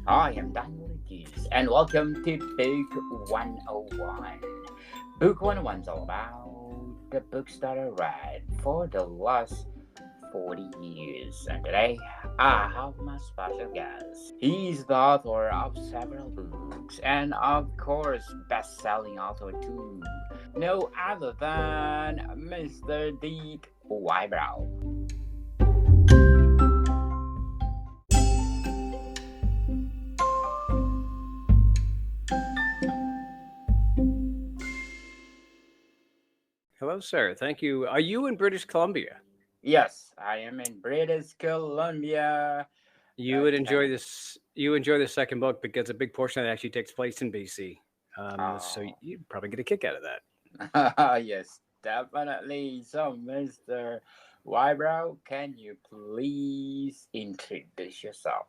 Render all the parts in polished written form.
I am Daniel Lucas, and welcome to Book 101. Book 101 is all about the books that I read for the last 40 years. And today, I have my special guest. He's the author of several books, and of course, best-selling author too. No other than Mr. Deep Wybrow. Hello, sir. Thank you. Are you in British Columbia? Yes, I am in British Columbia, You would enjoy Canada. this. You enjoy the second book because a big portion of it actually takes place in BC. So Oh, you'd probably get a kick out of that. yes, definitely. So, Mr. Wybrow, can you please introduce yourself?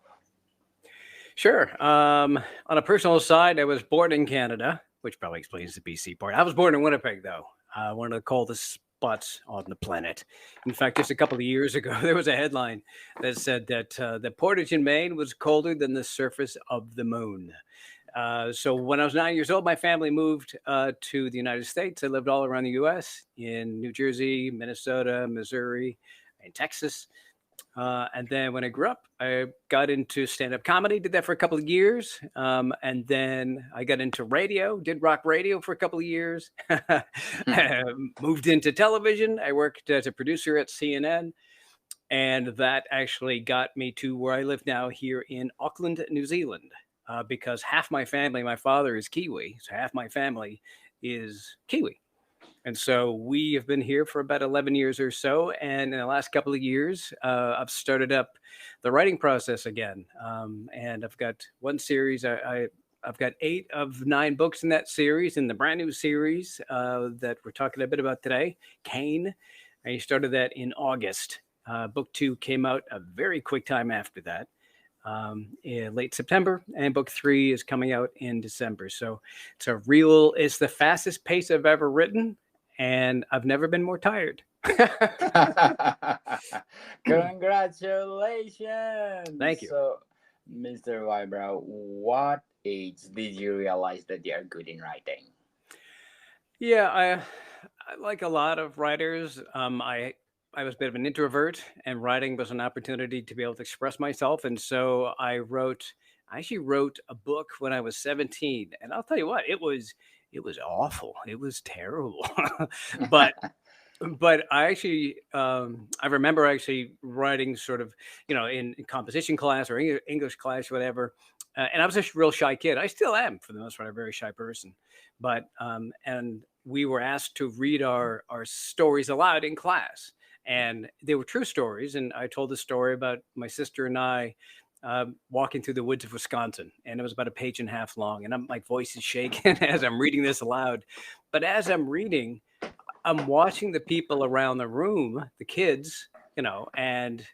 Sure. On a personal side, I was born in Canada, which probably explains the BC part. I was born in Winnipeg, though, one of the coldest spots on the planet. In fact, just a couple of years ago, there was a headline that said that the Portage in Maine was colder than the surface of the moon. So when I was 9 years old, my family moved to the United States. I lived all around the U.S. in New Jersey, Minnesota, Missouri, and Texas. And then when I grew up, I got into stand-up comedy. Did that for a couple of years, and then I got into radio. Did rock radio for a couple of years. Moved into television. I worked as a producer at CNN, and that actually got me to where I live now here in Auckland, New Zealand. Because half my family, my father is Kiwi, so half my family is Kiwi. And so we have been here for about 11 years or so. And in the last couple of years, I've started up the writing process again. And I've got one series. I've got 8 of 9 books in that series, in the brand new series that we're talking a bit about today, Kane. I started that in August. Book 2 came out a very quick time after that. In late September, and book 3 is coming out in December. So it's the fastest pace I've ever written, and I've never been more tired. Congratulations! Thank you. So, Mr. Wybrow, what age did you realize that you are good in writing? Yeah, like a lot of writers, I was a bit of an introvert, and writing was an opportunity to be able to express myself. And so I actually wrote a book when I was 17, and I'll tell you what, it was awful. It was terrible, but I remember actually writing sort of, in composition class or English class, whatever. And I was a real shy kid. I still am, for the most part, a very shy person. And we were asked to read our stories aloud in class. And they were true stories. And I told the story about my sister and I walking through the woods of Wisconsin. And it was about a page and a half long. And my voice is shaking as I'm reading this aloud. But as I'm reading, I'm watching the people around the room, the kids, and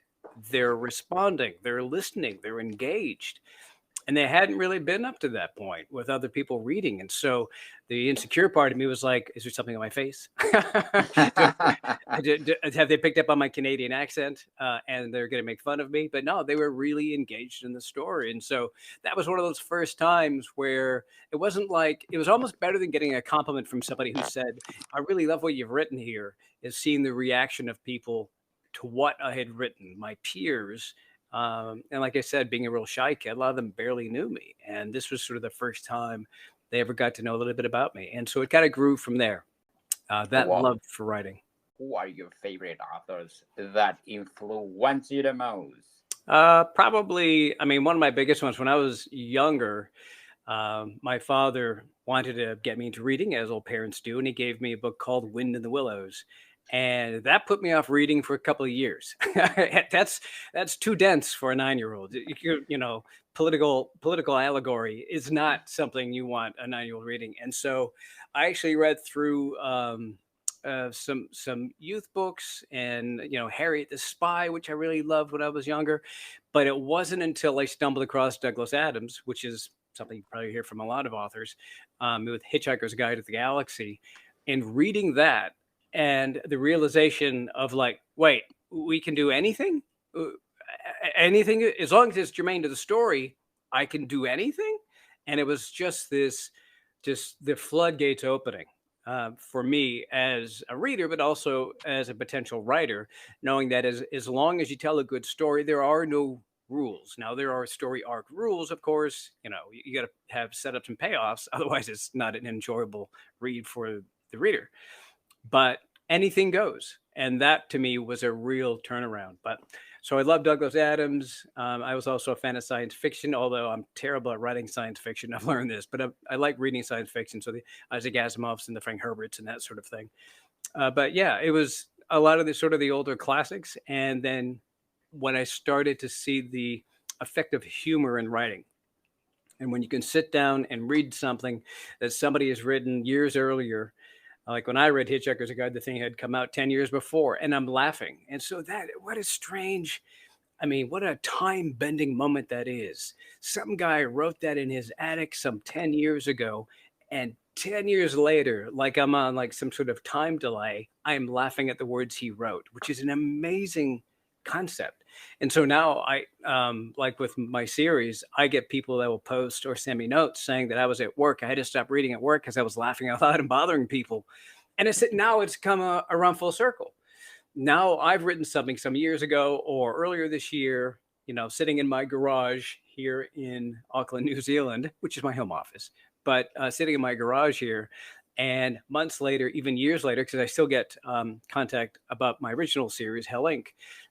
they're responding, they're listening, they're engaged. And they hadn't really been up to that point with other people reading. And so the insecure part of me was like, is there something on my face? Have they picked up on my Canadian accent and they're going to make fun of me? But no, they were really engaged in the story. And so that was one of those first times where it wasn't like, it was almost better than getting a compliment from somebody who said, I really love what you've written here, is seeing the reaction of people to what I had written, my peers. And like I said, being a real shy kid, a lot of them barely knew me. And this was sort of the first time they ever got to know a little bit about me. And so it kind of grew from there, that Well, love for writing. who are your favorite authors that influence you the most? Probably, I mean, one of my biggest ones when I was younger, my father wanted to get me into reading, as all parents do, and he gave me a book called Wind in the Willows. And that put me off reading for a couple of years. That's too dense for a 9-year-old. Political allegory is not something you want a 9-year-old reading. And so I actually read through some youth books, and Harriet the Spy, which I really loved when I was younger. But it wasn't until I stumbled across Douglas Adams, which is something you probably hear from a lot of authors, with Hitchhiker's Guide to the Galaxy, and reading that, and the realization of like, wait, we can do anything, anything as long as it's germane to the story. I can do anything. And it was just the floodgates opening for me as a reader, but also as a potential writer, knowing that as long as you tell a good story, there are no rules. Now, there are story arc rules, of course. You got to have setups and payoffs. Otherwise, it's not an enjoyable read for the reader. But anything goes. And that to me was a real turnaround. But so I love Douglas Adams. I was also a fan of science fiction, although I'm terrible at writing science fiction. I've learned this, but I like reading science fiction. So the Isaac Asimovs and the Frank Herberts and that sort of thing. But yeah, it was a lot of the sort of the older classics. And then when I started to see the effect of humor in writing, and when you can sit down and read something that somebody has written years earlier, like when I read Hitchhiker's Guide, the thing had come out 10 years before, and I'm laughing. And so what a strange, I mean, what a time bending moment that is. Some guy wrote that in his attic some 10 years ago, and 10 years later, like I'm on like some sort of time delay, I'm laughing at the words he wrote, which is an amazing concept. And so now like with my series, I get people that will post or send me notes saying that I was at work. I had to stop reading at work because I was laughing out loud and bothering people. And now it's come around full circle. Now I've written something some years ago or earlier this year, sitting in my garage here in Auckland, New Zealand, which is my home office, but sitting in my garage here. And months later, even years later, because I still get contact about my original series, Hell Inc.,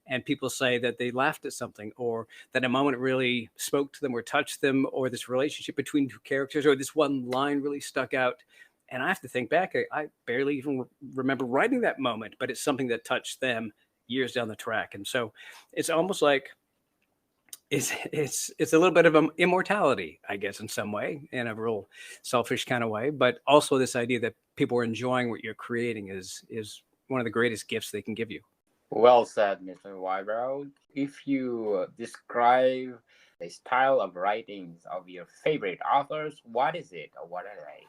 and people say that they laughed at something, or that a moment really spoke to them or touched them, or this relationship between two characters, or this one line really stuck out. And I have to think back, I barely even remember writing that moment, but it's something that touched them years down the track. And so it's almost like it's a little bit of immortality, I guess, in some way, in a real selfish kind of way. But also this idea that people are enjoying what you're creating is one of the greatest gifts they can give you. Well said, Mr. Wybrow. If you describe the style of writings of your favorite authors, what is it or what are they?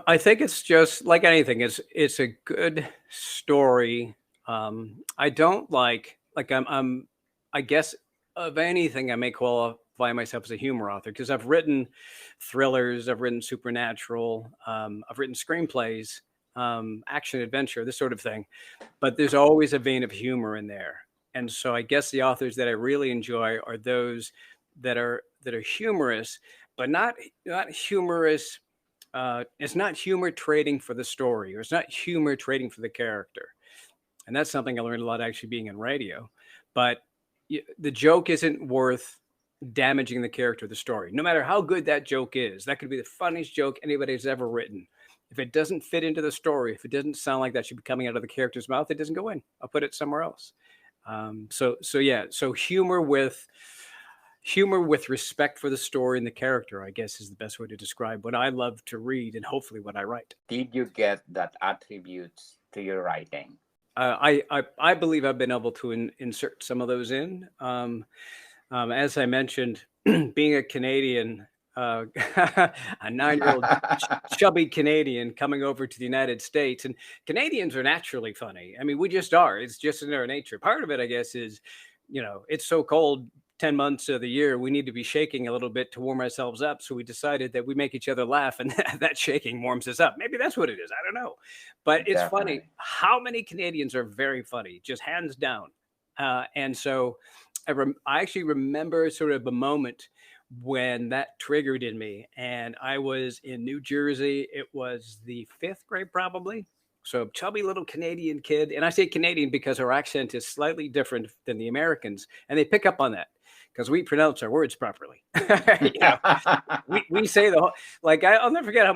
I think it's just like anything. It's a good story. I don't like I guess of anything I may qualify myself as a humor author, because I've written thrillers, I've written supernatural, I've written screenplays, action adventure, this sort of thing. But there's always a vein of humor in there. And so I guess the authors that I really enjoy are those that are humorous, but not humorous. It's not humor trading for the story, or it's not humor trading for the character. And that's something I learned a lot actually being in radio. But the joke isn't worth damaging the character of the story. No matter how good that joke is, that could be the funniest joke anybody's ever written. If it doesn't fit into the story, if it doesn't sound like that should be coming out of the character's mouth, it doesn't go in. I'll put it somewhere else. So humor with respect for the story and the character, I guess, is the best way to describe what I love to read and hopefully what I write. Did you get that attributes to your writing? I believe I've been able to insert some of those in. As I mentioned, being a Canadian, a 9-year-old chubby Canadian coming over to the United States, and Canadians are naturally funny. I mean, we just are. It's just in our nature. Part of it, I guess, is, it's so cold 10 months of the year, we need to be shaking a little bit to warm ourselves up. So we decided that we make each other laugh, and that shaking warms us up. Maybe that's what it is. I don't know. But it's Definitely. funny how many Canadians are very funny, just hands down. And so I actually remember sort of a moment when that triggered in me. And I was in New Jersey. It was the 5th grade, probably. So chubby little Canadian kid. And I say Canadian because our accent is slightly different than the Americans. And they pick up on that because we pronounce our words properly. We say I'll never forget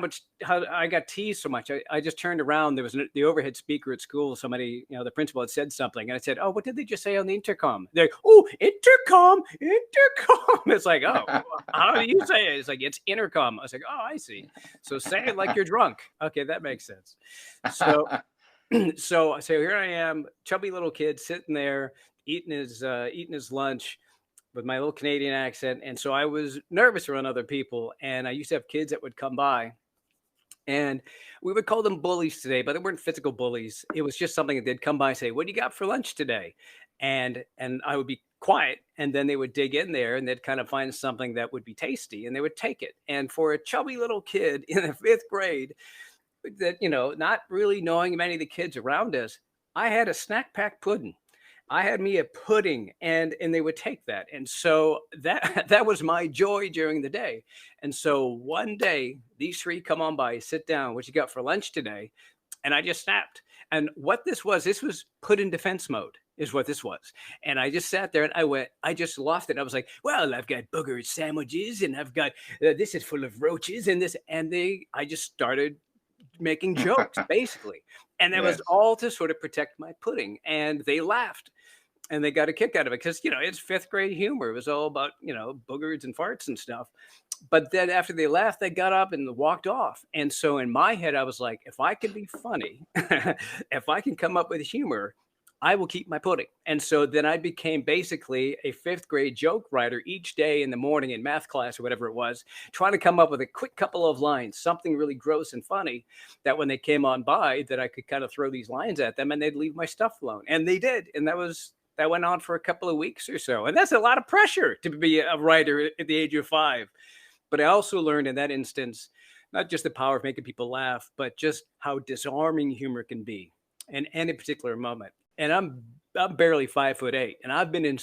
how I got teased so much. I just turned around. There was the overhead speaker at school. Somebody, the principal had said something. And I said, "Oh, what did they just say on the intercom?" They're like, "Oh, intercom. It's like, "Oh, how do you say it?" It's like, "It's intercom." I was like, "Oh, I see. So say it like you're drunk." Okay, that makes sense. So here I am, chubby little kid sitting there eating his lunch with my little Canadian accent. And so I was nervous around other people. And I used to have kids that would come by, and we would call them bullies today, but they weren't physical bullies. It was just something that they'd come by and say, "What do you got for lunch today?" And I would be quiet, and then they would dig in there and they'd kind of find something that would be tasty and they would take it. And for a chubby little kid in the fifth grade, that, not really knowing many of the kids around us, I had a snack pack pudding. I had me a pudding, and they would take that. And so that that was my joy during the day. And so one day these three come on by, sit down, what you got for lunch today? And I just snapped. And what this was put in defense mode, is what this was. And I just sat there and I just lost it. I was like, well, I've got booger sandwiches and I've got, this is full of roaches and this, and I just started making jokes basically. And that was all to sort of protect my pudding. And they laughed and they got a kick out of it because, it's fifth grade humor. It was all about, boogers and farts and stuff. But then after they laughed, they got up and walked off. And so in my head, I was like, if I can be funny, if I can come up with humor, I will keep my pudding. And so then I became basically a fifth grade joke writer each day in the morning in math class or whatever it was, trying to come up with a quick couple of lines, something really gross and funny that when they came on by that I could kind of throw these lines at them and they'd leave my stuff alone. And they did. And that went on for a couple of weeks or so. And that's a lot of pressure to be a writer at the age of 5. But I also learned in that instance, not just the power of making people laugh, but just how disarming humor can be in any particular moment. And I'm barely 5'8", and I've been in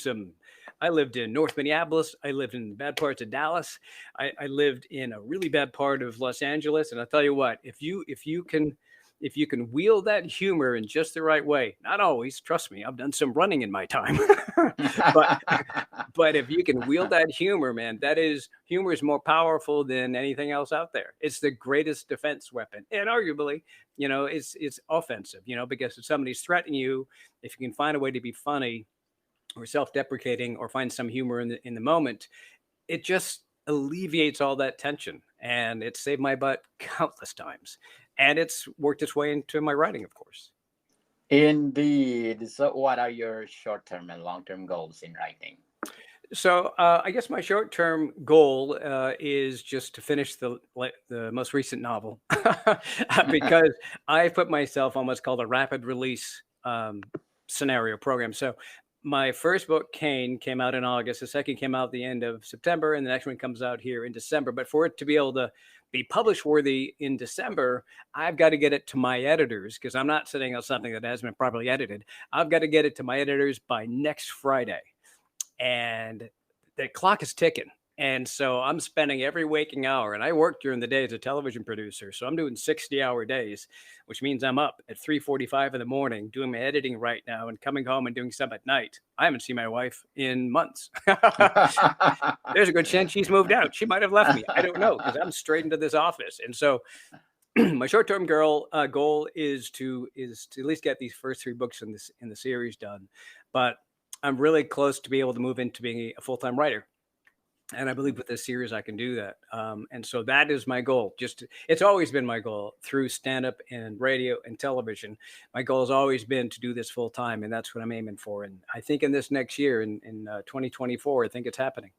I lived in North Minneapolis. I lived in bad parts of Dallas. I lived in a really bad part of Los Angeles. And I'll tell you what, if you can wield that humor in just the right way, not always, trust me, I've done some running in my time, but if you can wield that humor, man, humor is more powerful than anything else out there. It's the greatest defense weapon. And arguably, it's offensive, because if somebody's threatening you, if you can find a way to be funny or self-deprecating or find some humor in the moment, it just alleviates all that tension. And it saved my butt countless times. And it's worked its way into my writing, of course. Indeed. So what are your short-term and long-term goals in writing? So I guess my short-term goal is just to finish the most recent novel because I put myself on what's called a rapid release scenario program. So my first book, Kane, came out in August. The second came out at the end of September, and the next one comes out here in December. But for it to be able to be publish worthy in December, I've got to get it to my editors because I'm not sitting on something that hasn't been properly edited. I've got to get it to my editors by next Friday. And the clock is ticking. And so I'm spending every waking hour, and I work during the day as a television producer. So I'm doing 60-hour days, which means I'm up at 3:45 in the morning doing my editing right now and coming home and doing some at night. I haven't seen my wife in months. There's a good chance she's moved out. She might have left me. I don't know because I'm straight into this office. And so my short-term goal is to at least get these first 3 books in the series done. But I'm really close to be able to move into being a full-time writer. And I believe with this series, I can do that. And so that is my goal. It's always been my goal through stand-up and radio and television. My goal has always been to do this full time. And that's what I'm aiming for. And I think in this next year, in 2024, I think it's happening.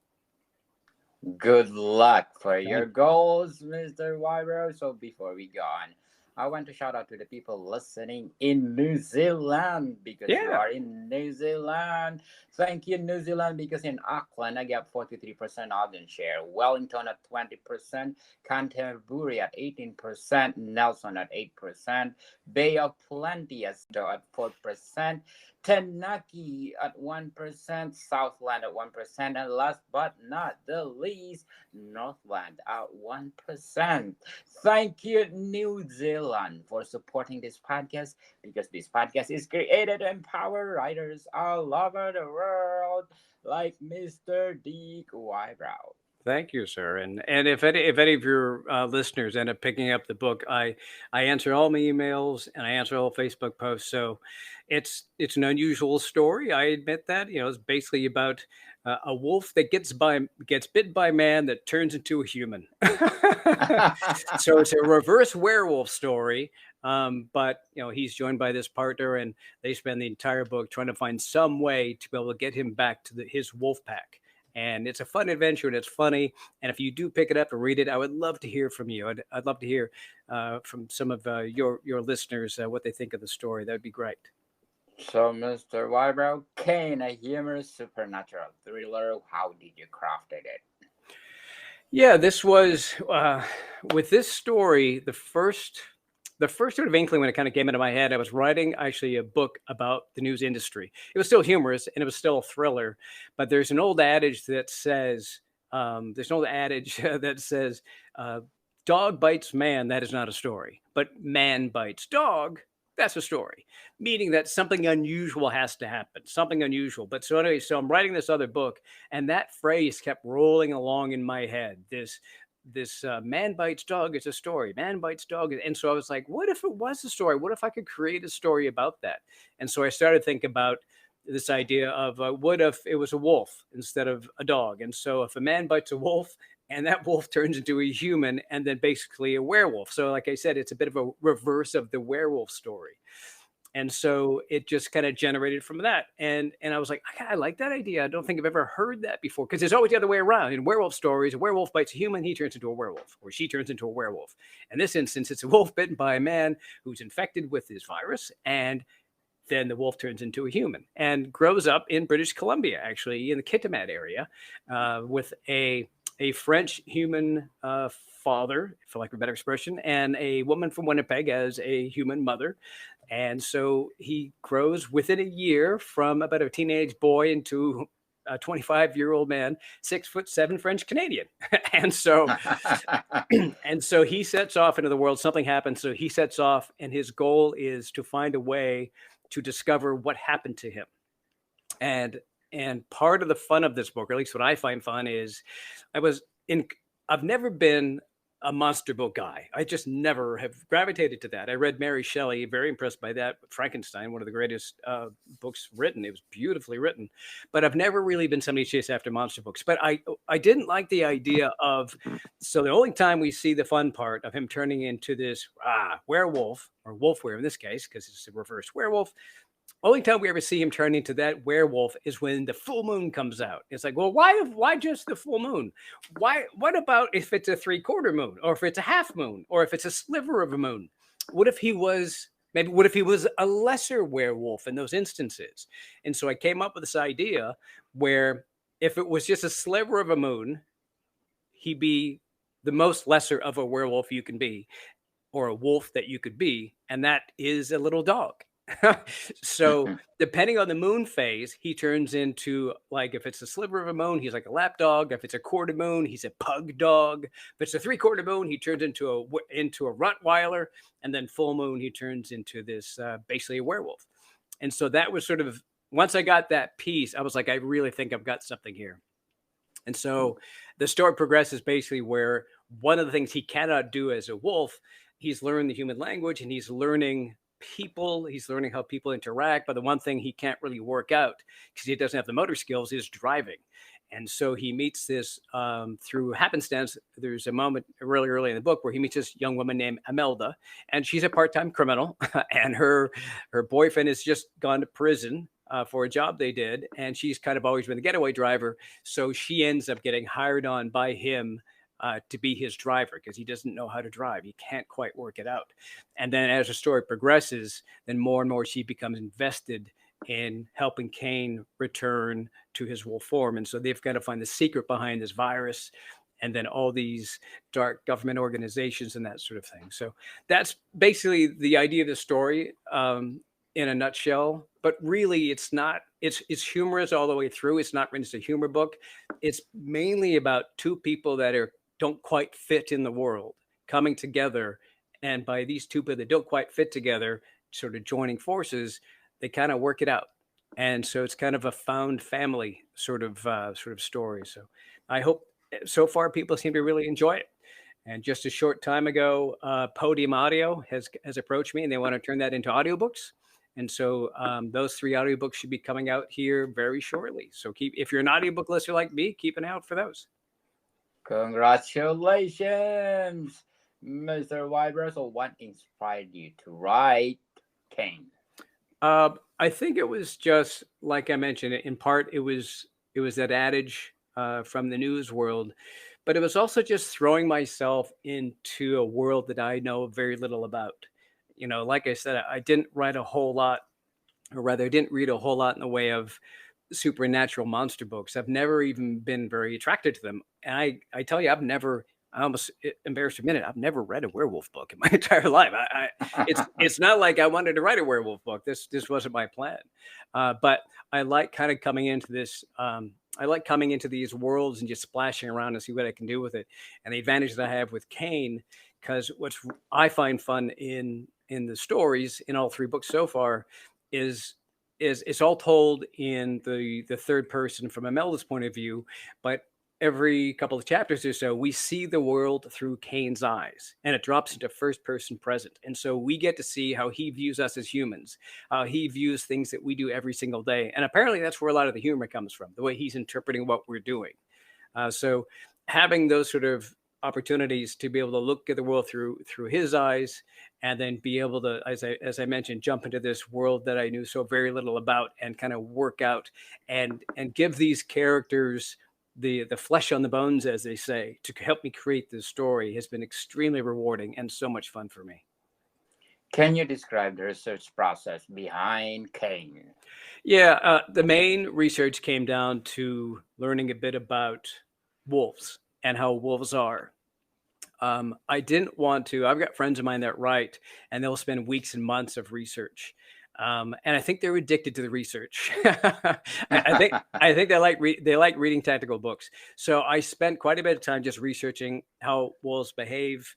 Good luck for your goals, Mr. Wybrow. So before we go on, I want to shout out to the people listening in New Zealand because you are in New Zealand. Thank you, New Zealand, because in Auckland, I get 43% audience share. Wellington at 20%, Canterbury at 18%, Nelson at 8%, Bay of Plenty at 4%, Tanaki at 1%, Southland at 1%, and last but not the least, Northland at 1%. Thank you, New Zealand, for supporting this podcast because this podcast is created to empower writers all over the world like Mr. Dick Wybrow. Thank you, sir. And if any of your listeners end up picking up the book, I answer all my emails and I answer all Facebook posts. So it's an unusual story. I admit that. It's basically about a wolf that gets bit by man that turns into a human. So it's a reverse werewolf story. But he's joined by this partner, and they spend the entire book trying to find some way to be able to get him back to his wolf pack. And it's a fun adventure, and it's funny. And if you do pick it up and read it, I would love to hear from you. I'd love to hear from some of your listeners what they think of the story. That would be great. So, Mr. Wybrow, Kane, a humorous supernatural thriller. How did you craft it? Yeah, this was with this story, the first sort of inkling when it kind of came into my head. I was writing actually a book about the news industry. It was still humorous and it was still a thriller, but there's an old adage that says uh, dog bites man, that is not a story, but man bites dog, that's a story, meaning that something unusual has to happen, something unusual. But so anyway, so I'm writing this other book, and that phrase kept rolling along in my head. This man bites dog is a story. Man bites dog, and so I was like, what if it was a story? What if I could create a story about that? And so I started thinking about this idea of what if it was a wolf instead of a dog? And so if a man bites a wolf and that wolf turns into a human and then basically a werewolf. So like I said, it's a bit of a reverse of the werewolf story. And so it just kind of generated from that. And I was like, I like that idea. I don't think I've ever heard that before, because it's always the other way around. In werewolf stories, a werewolf bites a human, he turns into a werewolf, or she turns into a werewolf. In this instance, it's a wolf bitten by a man who's infected with this virus, and then the wolf turns into a human and grows up in British Columbia, actually in the Kitimat area, with a French human father, for lack of a better expression, and a woman from Winnipeg as a human mother. And so he grows within a year from about a teenage boy into a 25-year-old man, 6'7" French Canadian. and so and so he sets off into the world. Something happens. So he sets off, and his goal is to find a way to discover what happened to him. And part of the fun of this book, or at least what I find fun, is I've never been a monster book guy. I just never have gravitated to that. I read Mary Shelley, very impressed by that. Frankenstein, one of the greatest books written. It was beautifully written, but I've never really been somebody chased after monster books. But I didn't like the idea of, so the only time we see the fun part of him turning into this werewolf, or wolf were in this case, because it's a reverse werewolf, only time we ever see him turn into that werewolf is when the full moon comes out. It's like, well, why just the full moon? What about if it's a 3/4 moon, or if it's a half moon, or if it's a sliver of a moon? What if he was a lesser werewolf in those instances? And so I came up with this idea where if it was just a sliver of a moon, he'd be the most lesser of a werewolf you can be, or a wolf that you could be, and that is a little dog. So depending on the moon phase, he turns into, like, if it's a sliver of a moon, he's like a lap dog. If it's a quarter moon, he's a pug dog. If it's a 3/4 moon, he turns into a Rottweiler, and then full moon, he turns into this basically a werewolf. And so that was sort of, once I got that piece, I was like, I really think I've got something here. And so the story progresses basically where one of the things he cannot do as a wolf, he's learned the human language, and he's learning people. He's learning how people interact. But the one thing he can't really work out, because he doesn't have the motor skills, is driving. And so he meets this through happenstance. There's a moment really early in the book where he meets this young woman named Imelda, and she's a part-time criminal, and her boyfriend has just gone to prison for a job they did, and she's kind of always been the getaway driver. So she ends up getting hired on by him to be his driver, because he doesn't know how to drive. He can't quite work it out. And then as the story progresses, then more and more she becomes invested in helping Kane return to his wolf form. And so they've got to find the secret behind this virus, and then all these dark government organizations and that sort of thing. So that's basically the idea of the story in a nutshell. But really, it's not. It's humorous all the way through. It's not written as a humor book. It's mainly about two people that don't quite fit in the world coming together, and by these two people that don't quite fit together sort of joining forces, they kind of work it out. And so it's kind of a found family sort of story. So I hope so far people seem to really enjoy it. And just a short time ago, Podium Audio has approached me, and they want to turn that into audiobooks. And so those 3 audiobooks should be coming out here very shortly. So if you're an audiobook listener like me, keep an eye out for those. Congratulations, Mr. Wybrow. So what inspired you to write Kane? I think it was just, like I mentioned, in part it was that adage from the news world, but it was also just throwing myself into a world that I know very little about. Like I said, I didn't write a whole lot or rather, I didn't read a whole lot in the way of supernatural monster books. I've never even been very attracted to them. And I tell you, I almost embarrassed to admit it, I've never read a werewolf book in my entire life. It's not like I wanted to write a werewolf book. This wasn't my plan. But I like kind of coming into this. I like coming into these worlds and just splashing around and see what I can do with it. And the advantage that I have with Kane, because what's I find fun in the stories in all three books so far is it's all told in the third person from Imelda's point of view, but every couple of chapters or so, we see the world through Kane's eyes, and it drops into first person present. And so we get to see how he views us as humans, how he views things that we do every single day. And apparently that's where a lot of the humor comes from, the way he's interpreting what we're doing. So having those sort of opportunities to be able to look at the world through his eyes, and then be able to, as I mentioned, jump into this world that I knew so very little about, and kind of work out and give these characters the flesh on the bones, as they say, to help me create this story has been extremely rewarding and so much fun for me. Can you describe the research process behind Kane? Yeah, the main research came down to learning a bit about wolves and how wolves are. I didn't want to. I've got friends of mine that write, and they'll spend weeks and months of research. And I think they're addicted to the research. I think they like reading tactical books. So I spent quite a bit of time just researching how wolves behave,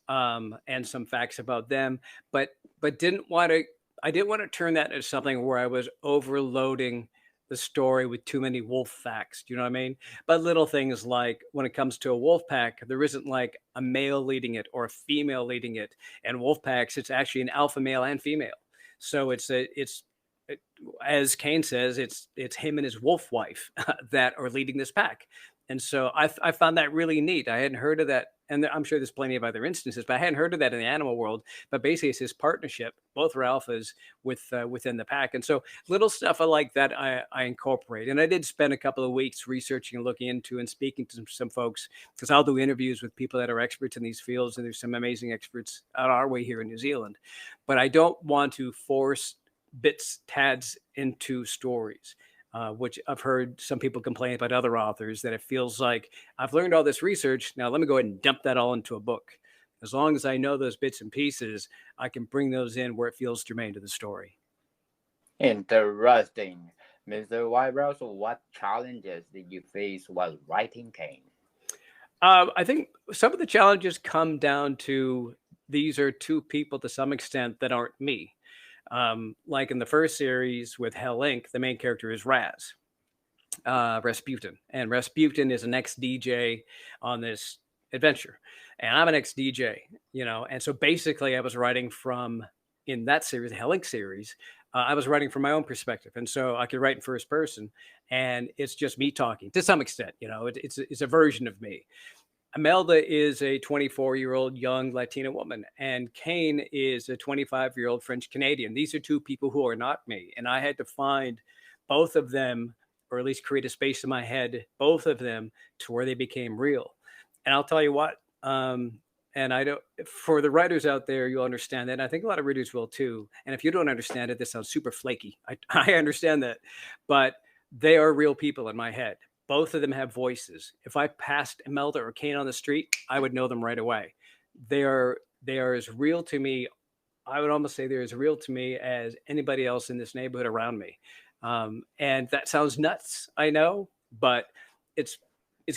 and some facts about them, but didn't want to. I didn't want to turn that into something where I was overloading the story with too many wolf facts. Do you know what I mean? But little things like when it comes to a wolf pack, there isn't like a male leading it or a female leading it. And wolf packs, it's actually an alpha male and female. So as Kane says, it's him and his wolf wife that are leading this pack. And so I found that really neat. I hadn't heard of that. And I'm sure there's plenty of other instances, but I hadn't heard of that in the animal world. But basically, it's this partnership. Both are alphas within the pack. And so little stuff like that I incorporate. And I did spend a couple of weeks researching and looking into and speaking to some folks, because I'll do interviews with people that are experts in these fields. And there's some amazing experts out our way here in New Zealand. But I don't want to force bits, tads into stories. Which I've heard some people complain about other authors, that it feels like I've learned all this research. Now let me go ahead and dump that all into a book. As long as I know those bits and pieces, I can bring those in where it feels germane to the story. Interesting. Mr. Wybrow, so what challenges did you face while writing Kane? I think some of the challenges come down to these are two people to some extent that aren't me. Like in the first series with Hell Inc., the main character is Rasputin. And Rasputin is an ex-DJ on this adventure. And I'm an ex-DJ, and so basically I was writing in that series, the Hell Inc. series, I was writing from my own perspective. And so I could write in first person, and it's just me talking to some extent, it's a version of me. Imelda is a 24-year-old young Latina woman, and Kane is a 25-year-old French Canadian. These are two people who are not me, and I had to find both of them, or at least create a space in my head, both of them, to where they became real. And I'll tell you what, and I don't. For the writers out there, you'll understand that. And I think a lot of readers will too. And if you don't understand it, this sounds super flaky. I understand that, but they are real people in my head. Both of them have voices. If I passed Imelda or Kane on the street, I would know them right away. They are as real to me. I would almost say they're as real to me as anybody else in this neighborhood around me. And that sounds nuts, I know, but it's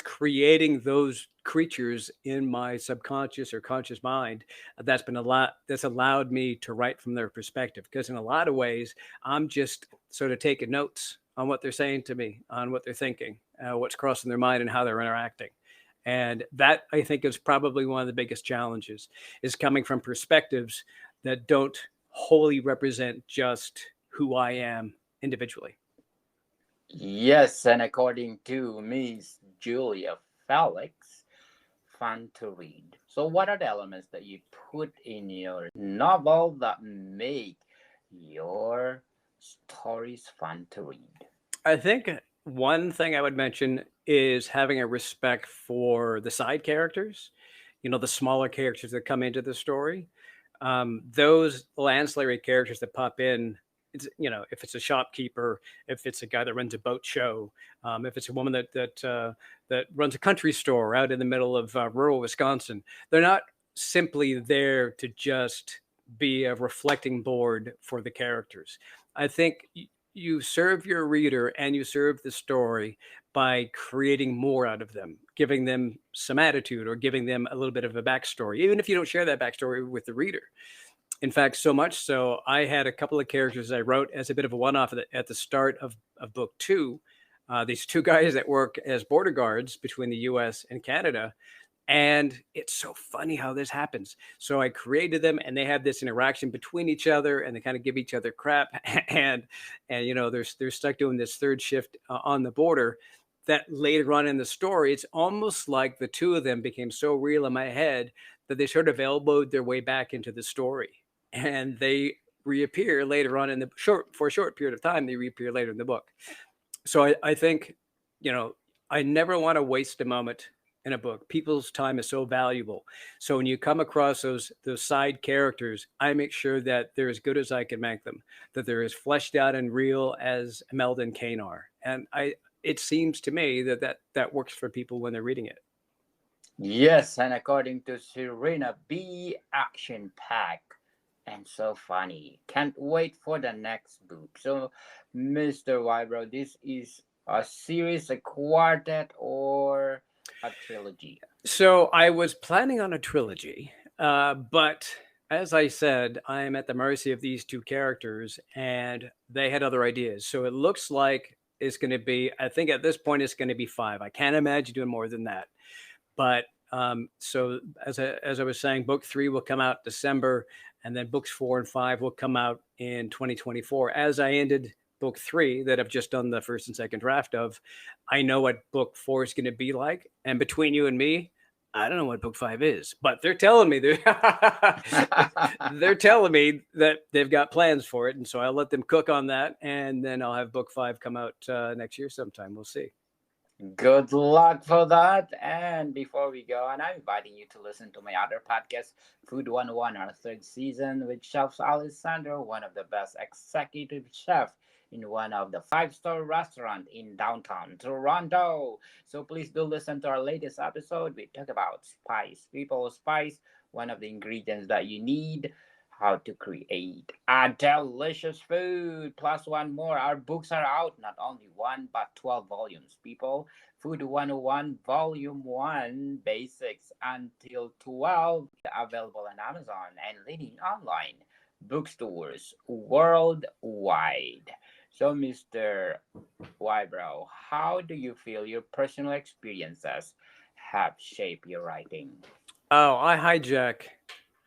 creating those creatures in my subconscious or conscious mind that's allowed me to write from their perspective. Because in a lot of ways, I'm just sort of taking notes on what they're saying to me, on what they're thinking, what's crossing their mind, and how they're interacting. And that, I think, is probably one of the biggest challenges, is coming from perspectives that don't wholly represent just who I am individually. Yes, and according to Miss Julia Felix, fun to read. So, what are the elements that you put in your novel that make your stories fun to read? I think one thing I would mention is having a respect for the side characters, the smaller characters that come into the story. Those ancillary characters that pop in, it's, if it's a shopkeeper, if it's a guy that runs a boat show, if it's a woman that runs a country store out in the middle of rural Wisconsin, they're not simply there to just be a reflecting board for the characters. I think you serve your reader and you serve the story by creating more out of them, giving them some attitude or giving them a little bit of a backstory, even if you don't share that backstory with the reader. In fact, so much so, I had a couple of characters I wrote as a bit of a one-off at the start of book two. These two guys that work as border guards between the U.S. and Canada. And it's so funny how this happens. So I created them, and they have this interaction between each other, and they kind of give each other crap. and they're stuck doing this third shift on the border. That later on in the story, it's almost like the two of them became so real in my head that they sort of elbowed their way back into the story, and they reappear later on for a short period of time. They reappear later in the book. So I think, I never want to waste a moment in a book. People's time is so valuable. So when you come across those side characters, I make sure that they're as good as I can make them, that they're as fleshed out and real as Imelda and Kane are. And it seems to me that works for people when they're reading it. Yes, and according to Serena, be action-packed and so funny. Can't wait for the next book. So, Mr. Wybrow, this is a series, a quartet, or a trilogy? So I was planning on a trilogy, but as I said, I am at the mercy of these two characters, and they had other ideas. So it looks like it's going to be, I think at this point, it's going to be 5. I can't imagine doing more than that. But so as I was saying, book 3 will come out December, and then books 4 and 5 will come out in 2024. As I ended book 3 that I've just done the first and second draft of, I know what book 4 is going to be like. And between you and me, I don't know what book 5 is, but they're telling me they're telling me that they've got plans for it. And so I'll let them cook on that. And then I'll have book 5 come out next year sometime. We'll see. Good luck for that. And before we go on, I'm inviting you to listen to my other podcast, Food 101, our 3rd season with Chef Alessandro, one of the best executive chefs in one of the 5-star restaurant in downtown Toronto. So please do listen to our latest episode. We talk about spice, people spice, one of the ingredients that you need, how to create a delicious food, plus one more. Our books are out, not only 1 but 12 volumes, people. Food 101 Volume 1 Basics until 12, available on Amazon and leading online bookstores worldwide. So, Mr. Wybrow, how do you feel your personal experiences have shaped your writing? Oh,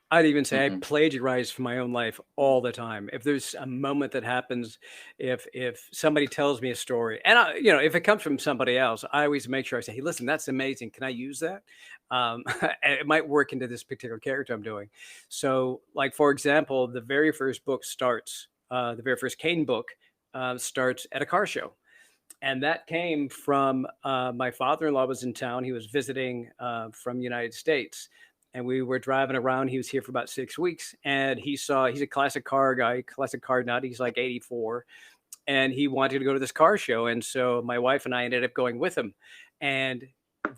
I'd even say I plagiarize from my own life all the time. If there's a moment that happens, if somebody tells me a story, and if it comes from somebody else, I always make sure I say, "Hey, listen, that's amazing. Can I use that?" And it might work into this particular character I'm doing. So, like for example, the very first book starts, the very first Kane book starts at a car show. And that came from my father-in-law was in town. He was visiting from the United States. And we were driving around. He was here for about 6 weeks. And he's a classic car guy, classic car nut. He's like 84. And he wanted to go to this car show. And so my wife and I ended up going with him. And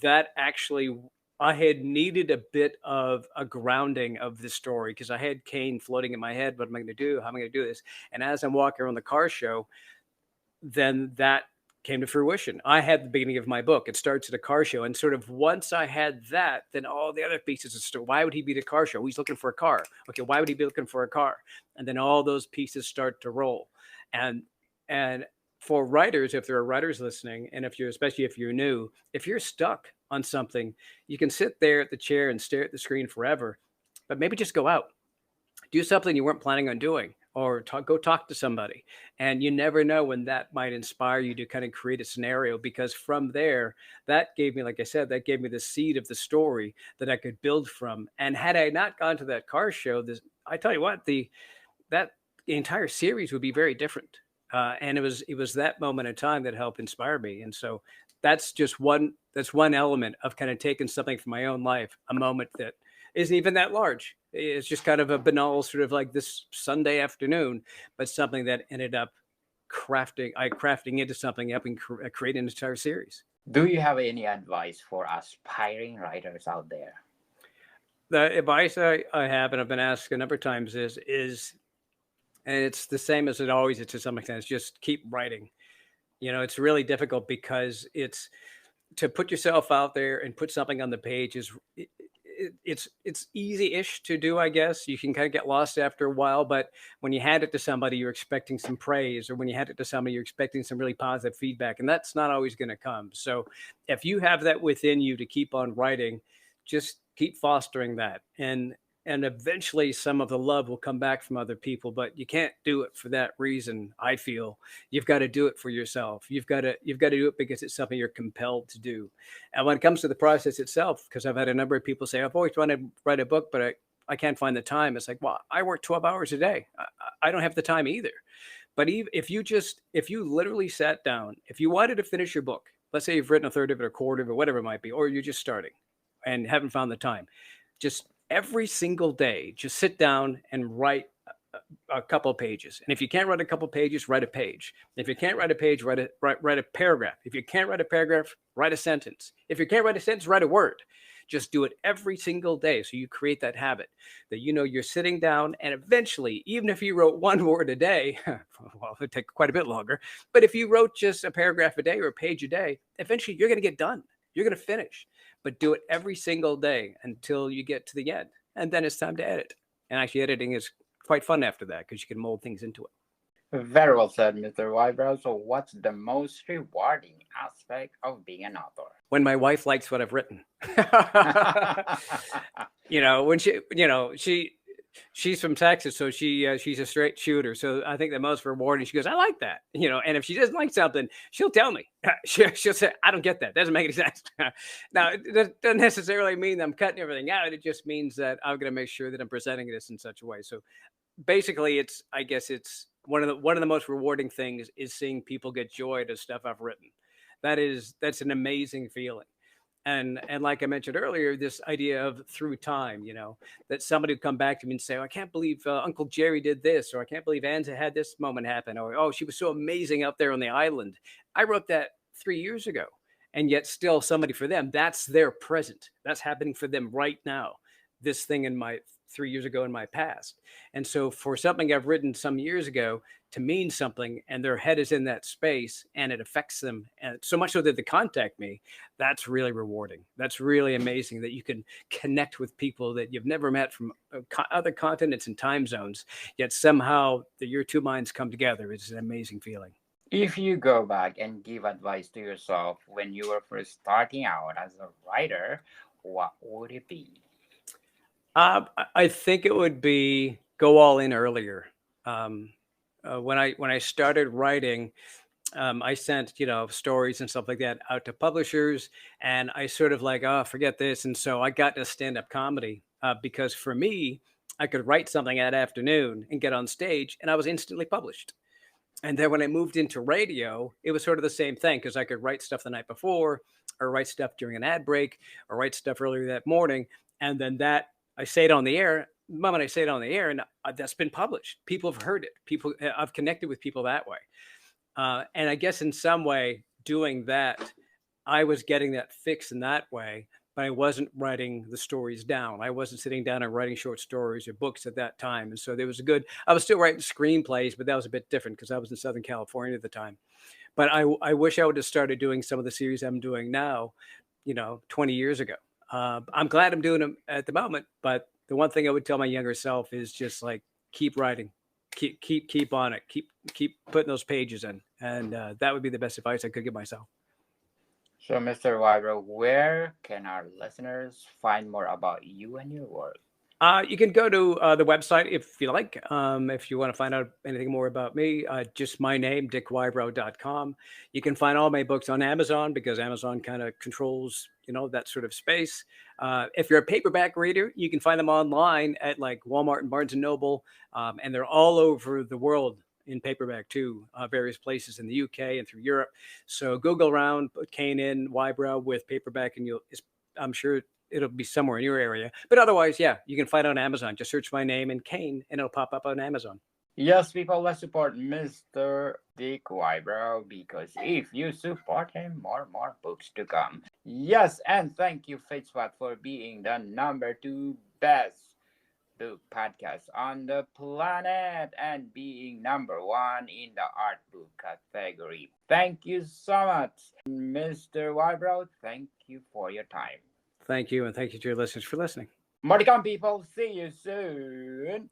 that actually, I had needed a bit of a grounding of the story because I had Kane floating in my head. What am I going to do? How am I going to do this? And as I'm walking around the car show, then that came to fruition. I had the beginning of my book. It starts at a car show. And sort of once I had that, then all the other pieces of story. Why would he be at a car show? He's looking for a car. Okay, why would he be looking for a car? And then all those pieces start to roll. And for writers, if there are writers listening, and especially if you're new, if you're stuck on something, you can sit there at the chair and stare at the screen forever, but maybe just go out. Do something you weren't planning on doing, or go talk to somebody. And you never know when that might inspire you to kind of create a scenario, because from there, that gave me, like I said, that gave me the seed of the story that I could build from. And had I not gone to that car show, I tell you what, that entire series would be very different. And it was that moment in time that helped inspire me. And so that's one element of kind of taking something from my own life, a moment that isn't even that large, It's just kind of a banal sort of like this Sunday afternoon, but something that ended up crafting into something up and creating an entire series. Do you have any advice for aspiring writers out there? The advice I have, and I've been asked a number of times, is, and it's the same as it always is to some extent, is just keep writing. You know, it's really difficult because it's to put yourself out there and put something on the page is it's easy-ish to do, I guess. You can kind of get lost after a while, but when you hand it to somebody, you're expecting some praise, or when you hand it to somebody, you're expecting some really positive feedback, and that's not always going to come. So if you have that within you to keep on writing, just keep fostering that, and eventually some of the love will come back from other people, but you can't do it for that reason. I feel you've got to do it for yourself. You've got to do it because it's something you're compelled to do. And when it comes to the process itself, because I've had a number of people say, I've always wanted to write a book, but I can't find the time. It's like, well, I work 12 hours a day. I don't have the time either. But even if you literally sat down, if you wanted to finish your book, let's say you've written a third of it, a quarter of it, whatever it might be, or you're just starting and haven't found the time, just every single day, just sit down and write a couple of pages. And if you can't write a couple of pages, write a page. If you can't write a page, write a paragraph. If you can't write a paragraph, write a sentence. If you can't write a sentence, write a word. Just do it every single day. So you create that habit that, you know, you're sitting down, and eventually, even if you wrote one word a day, well, it would take quite a bit longer. But if you wrote just a paragraph a day or a page a day, eventually you're going to get done. You're going to finish. But do it every single day until you get to the end. And then it's time to edit. And actually, editing is quite fun after that because you can mold things into it. Very well said, Mr. Wybrow. So, what's the most rewarding aspect of being an author? When my wife likes what I've written. She's from Texas, so she's a straight shooter. So I think the most rewarding, she goes, I like that, and if she doesn't like something, she'll tell me. She'll say, I don't get that. Doesn't make any sense. Now, it doesn't necessarily mean I'm cutting everything out. It just means that I'm going to make sure that I'm presenting this in such a way. So basically, I guess it's one of the most rewarding things is seeing people get joy out of stuff I've written. That's an amazing feeling. And like I mentioned earlier, this idea of through time, that somebody would come back to me and say, oh, I can't believe Uncle Jerry did this, or I can't believe Anza had this moment happen, or, oh, she was so amazing out there on the island. I wrote that 3 years ago, and yet still somebody, for them, that's their present. That's happening for them right now. This thing in my 3 years ago in my past. And so for something I've written some years ago to mean something, and their head is in that space and it affects them, and so much so that they contact me, that's really rewarding. That's really amazing that you can connect with people that you've never met from other continents and time zones, yet somehow your two minds come together. It's an amazing feeling. If you go back and give advice to yourself when you were first starting out as a writer, what would it be? I think it would be go all in earlier. When I started writing, I sent stories and stuff like that out to publishers, and I sort of like, oh, forget this. And so I got to stand-up comedy because for me, I could write something that afternoon and get on stage, and I was instantly published. And then when I moved into radio, it was sort of the same thing because I could write stuff the night before, or write stuff during an ad break, or write stuff earlier that morning, and then I say it on the air. The moment I say it on the air, and that's been published. People have heard it. I've connected with people that way. And I guess in some way doing that, I was getting that fix in that way, but I wasn't writing the stories down. I wasn't sitting down and writing short stories or books at that time. And so there was I was still writing screenplays, but that was a bit different because I was in Southern California at the time. But I wish I would have started doing some of the series I'm doing now, 20 years ago. I'm glad I'm doing them at the moment, but the one thing I would tell my younger self is just like, keep writing, keep on it, keep putting those pages in. And that would be the best advice I could give myself. So, Mr. Wybrow, where can our listeners find more about you and your work? You can go to the website if you like. If you want to find out anything more about me, just my name, dickwybrow.com. You can find all my books on Amazon because Amazon kind of controls, that sort of space. If you're a paperback reader, you can find them online at like Walmart and Barnes & Noble. And they're all over the world in paperback too, various places in the UK and through Europe. So Google around, put Kane in, Wybrow with paperback, and I'm sure it'll be somewhere in your area. But otherwise, yeah, you can find it on Amazon. Just search my name and Kane, and it'll pop up on Amazon. Yes, people, let's support Mr. Dick Wybrow, because if you support him, more books to come. Yes, and thank you, FateSpot, for being the #2 best book podcast on the planet and being #1 in the art book category. Thank you so much, Mr. Wybrow. Thank you for your time. Thank you, and thank you to your listeners for listening. More to come, people. See you soon.